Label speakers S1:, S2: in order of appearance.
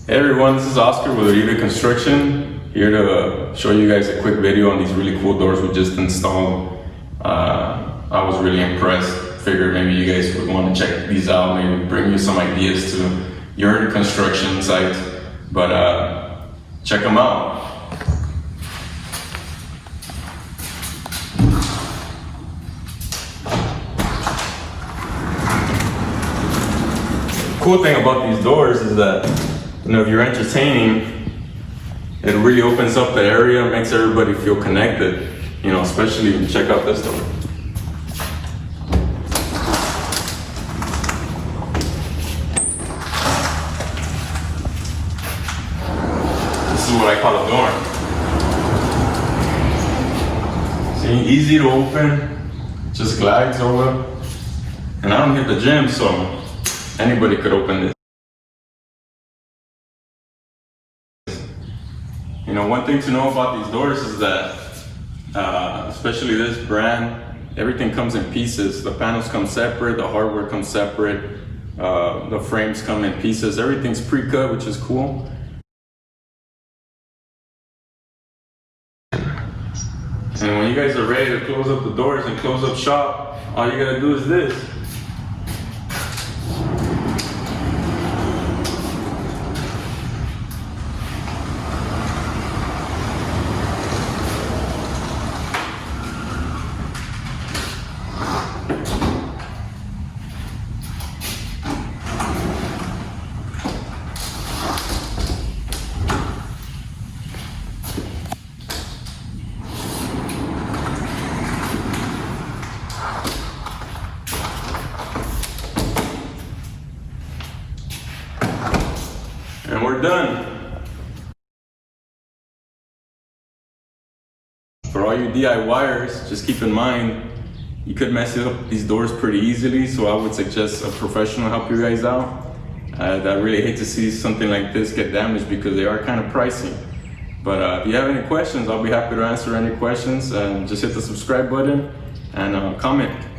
S1: Hey everyone, this is Oscar with Uribe Construction, here to show you guys a quick video on these really cool doors we just installed. I was really impressed. Figured maybe you guys would want to check these out, maybe bring you some ideas to your construction site. But check them out. Cool thing about these doors is that, if you're entertaining, it really opens up the area, makes everybody feel connected, especially when you check out this door. This is what I call a dorm. See, easy to open, just glides over. And I don't hit the gym, so anybody could open this. One thing to know about these doors is that, especially this brand, everything comes in pieces. The panels come separate, the hardware comes separate, the frames come in pieces. Everything's pre-cut, which is cool. And when you guys are ready to close up the doors and close up shop, all you gotta do is this. And we're done. For all you DIYers, just keep in mind, you could mess up these doors pretty easily, so I would suggest a professional help you guys out. I really hate to see something like this get damaged because they are kind of pricey. But if you have any questions, I'll be happy to answer any questions. Just hit the subscribe button and comment.